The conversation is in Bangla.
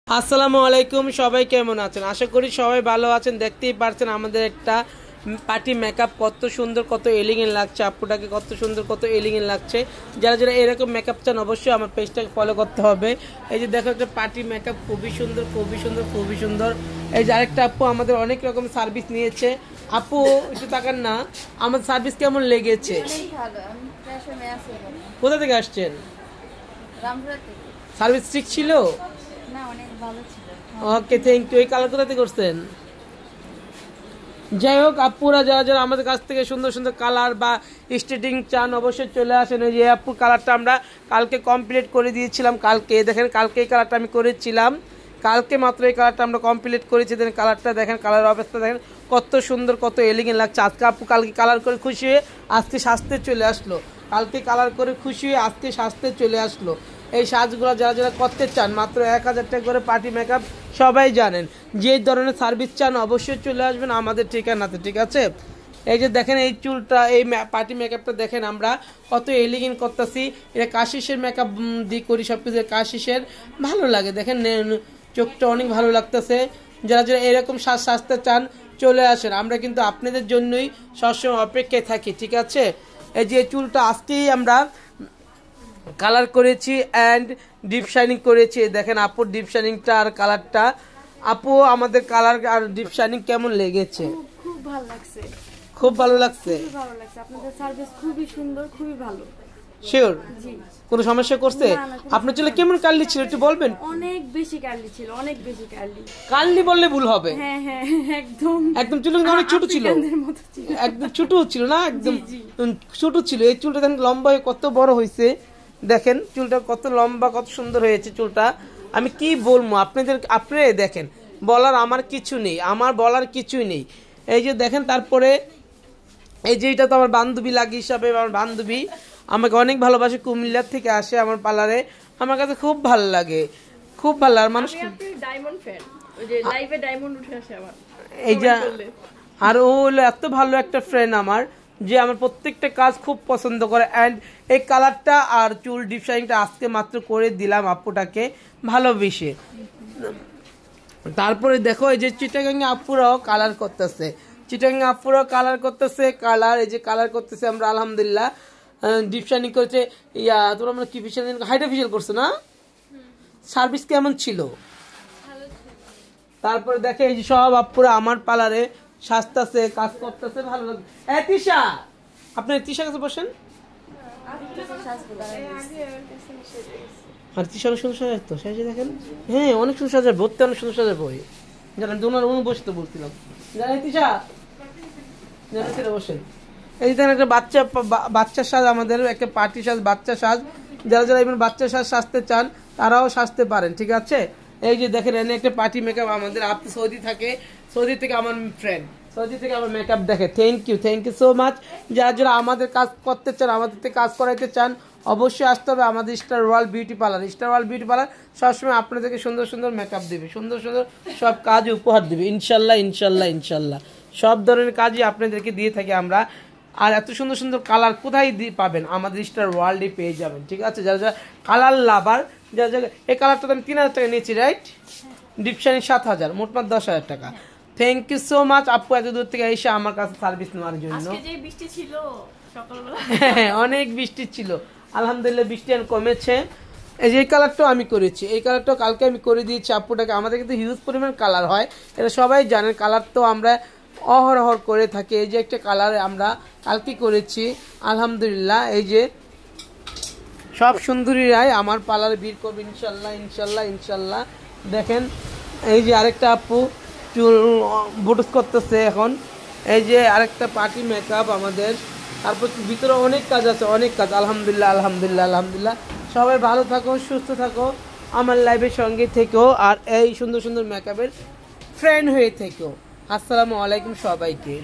আসসালামু আলাইকুম, সবাই কেমন আছেন? আশা করি সবাই ভালো আছেন। দেখতেই পারছেন আমাদের একটা পার্টি মেকআপ কত সুন্দর, কত এলিগেন্ট লাগছে। আপুটাকে কত সুন্দর, কত এলিগেন্ট লাগছে। যারা যারা এরকম মেকআপ চান অবশ্যই আমার পেজটাকে ফলো করতে হবে। এই যে দেখো একটা পার্টি মেকআপ, খুবই সুন্দর, খুবই সুন্দর, খুবই সুন্দর। এই যে আরেকটা আপু আমাদের অনেক রকম সার্ভিস নিয়েছে। আপু একটু তাকান না, আমাদের সার্ভিস কেমন লেগেছে? কোথা থেকে আসছেন? সার্ভিস ঠিক ছিল? ওকে, থ্যাংক ইউ। এই কালার কোথাতে করছেন? যাই হোক, আপুরা যারা যারা আমাদের কাছ থেকে সুন্দর সুন্দর কালার বা স্টেটিং চান অবশ্যই চলে আসেন। ওই যে আপুর কালারটা আমরা কালকে কমপ্লিট করে দিয়েছিলাম। কালকে দেখেন, কালকে এই কালারটা আমি করেছিলাম। কালকে মাত্র এই কালারটা আমরা কমপ্লিট করেছি। দেখেন কালারটা, দেখেন কালার অবস্থা দেখেন কত সুন্দর, কত এলিগেন্ট লাগছে। আজকে আপু কালকে কালার করে খুশি হয়ে আজকে সাজতে চলে আসলো। কালকে কালার করে খুশি হয়ে আজকে সাজতে চলে আসলো। এই সাজগুলো যারা যারা করতে চান মাত্র 1000 টাকা করে পার্টি মেকআপ। সবাই জানেন যে ধরনের সার্ভিস চান অবশ্যই চলে আসবেন আমাদের ঠিকানাতে, ঠিক আছে? এই যে দেখেন এই চুলটা, এই পার্টি মেকআপটা দেখেন আমরা কত এলিগেন্ট করতেছি। এটা কাশিসের মেকআপ দিয়ে করি, সব কিছু কাশিসের ভালো লাগে। দেখেন চোখটা অনেক ভালো লাগতেছে। যারা যারা এরকম সাজতে চান চলে আসেন, আমরা কিন্তু আপনাদের জন্যই সবসময় অপেক্ষায় থাকি, ঠিক আছে? এই যে চুলটা আজকেই আমরা কালার করেছি অ্যান্ড ডিপ শাইনিং করেছি। দেখেন আপুর ডিপ শাইনিংটা আর কালারটা। আপু আমাদের কালার আর ডিপ শাইনিং কেমন লেগেছে? খুব ভালো লাগছে, খুব ভালো লাগছে। খুব ভালো লাগছে। আপনাদের সার্ভিস খুবই সুন্দর, খুবই ভালো। শিওর? জি। কোনো সমস্যা করছে? আপনার চুলে কেমন কার্লি ছিল একটু বলবেন? অনেক বেশি কার্লি ছিল, অনেক বেশি কার্লি। কার্লি বললে ভুল হবে। হ্যাঁ হ্যাঁ, একদম একদম চুল অনেক ছোট ছিল, একদম ছোট ছিল না, একদম ছোট ছিল। এই চুলটা দেখেন লম্বা হয়ে কত বড় হয়েছে। দেখেন চুলটা কত লম্বা, কত সুন্দর হয়েছে চুলটা। আমি কি বলবো আপনাদের, আপনারা দেখেন, বলার আমার কিছু নেই, আমার বলার কিছুই নেই। এই যে দেখেন, তারপরে এই যে এটা তো আমার বান্ধবী লাগে হিসাবে, আমার বান্ধবী আমাকে অনেক ভালোবাসে, কুমিল্লার থেকে আসে আমার পার্লারে। আমার কাছে খুব ভালো লাগে, খুব ভালো লাগে। মানুষ ডায়মন্ড ফ্যান, ওই যে লাইভে ডায়মন্ড উঠে আসে আমার এই যে, আর ও হলো এত ভালো একটা ফ্রেন্ড আমার, যে আমার প্রত্যেকটা কাজ খুব পছন্দ করে। অ্যান্ড এই কালারটা আর চুল ডিপ শাইনিংটা আজকে মাত্র করে দিলাম আপুটাকে ভালোবেসে। তারপরে দেখো এই যে চিটাগাং আপুরাও কালার করতেছে, চিটাগাং আপুরাও কালার করতেছে। কালার এই যে কালার করতেছে আমরা আলহামদুলিল্লাহ। ডিপ শাইনিং করেছে। ইয়া তোমরা আমরা কি ফেশিয়াল, হাইড্রা ফেশিয়াল করছো না? সার্ভিস কেমন ছিল? তারপরে দেখে এই যে সব আপুরা আমার পার্লারে সাজতেছে, কাজ করতেছে, ভালো লাগে। তিশা, আপনি তিশার কাছে বসেন। আর তিশা অনেক সুন্দর সাজায় তো, সাজে দেখেন। হ্যাঁ অনেক সুন্দর সাজায়, ভর্তি অনেক সুন্দর সাজায় বই। জানেন দোনার উনি বসতে বলছিলাম, জানেন তিশা জানেন বসেন। এই যে একটা বাচ্চার সাজ, আমাদের একটা পার্টি সাজ, বাচ্চা সাজ। যারা যারা এবার বাচ্চা সাজ সাজতে চান তারাও সাজতে পারেন, ঠিক আছে? এই যে দেখেন এনে একটা পার্টি মেকআপ আমাদের। আপনি সৌদি থাকে, সৌদি থেকে আমার ফ্রেন্ড, সৌদি থেকে আমার মেকআপ দেখে। Thank you so much. যারা যারা আমাদের কাজ করতে চান, আমাদের থেকে কাজ করাইতে চান অবশ্যই আসতে হবে আমাদের star world beauty parlour. Star world beauty parlour সবসময় আপনাদেরকে সুন্দর সুন্দর মেকআপ দেবে, সুন্দর সুন্দর সব কাজ উপহার দেবে ইনশাল্লাহ, ইনশাল্লাহ, ইনশাল্লাহ। সব ধরনের কাজই আপনাদেরকে দিয়ে থাকি আমরা। আর এত সুন্দর সুন্দর কালার কোথায় পাবেন? আমাদের স্টার ওয়ার্ল্ডে পেয়ে যাবেন, ঠিক আছে? যারা যারা কালার লাভার, যারা যারা এই কালারটা আমি 3000 টাকা নিয়েছি, রাইট? ডিপ শাইনিং 7000, মোটমাট 10,000 টাকা। থ্যাংক ইউ সো মাচ আপু, এত দূর থেকে এসে আমার কাছে সার্ভিস নেওয়ার জন্য। আজকে যে বৃষ্টি ছিল সকালবেলা, অনেক বৃষ্টি ছিল, আলহামদুলিল্লাহ বৃষ্টি আর কমেছে। এই যে কালারটাও আমি করেছি, এই কালারটাও কালকে আমি করে দিয়েছি আপুটাকে। আমাদের কিন্তু হিউজ পরিমাণ কালার হয়, এটা সবাই জানেন। কালার তো আমরা অহরহর করে থাকি। এই যে একটা কালার আমরা কালকে করেছি আলহামদুলিল্লাহ। এই যে সব সুন্দরীরাই আমার পার্লারে ভিড় করবে ইনশাল্লাহ, ইনশাল্লাহ, ইনশাল্লাহ। দেখেন এই যে আরেকটা আপু চুল বুটস করতেছে এখন। এই যে আরেকটা পার্টি মেকআপ আমাদের। তারপর ভিতরে অনেক কাজ আছে, অনেক কাজ। আলহামদুলিল্লাহ, আলহামদুলিল্লাহ, আলহামদুলিল্লাহ। সবাই ভালো থাকো, সুস্থ থাকো, আমার লাইভের সঙ্গে থেকো, আর এই সুন্দর সুন্দর মেকআপের ফ্রেন্ড হয়ে থেকো। আসসালামু আলাইকুম সবাইকে।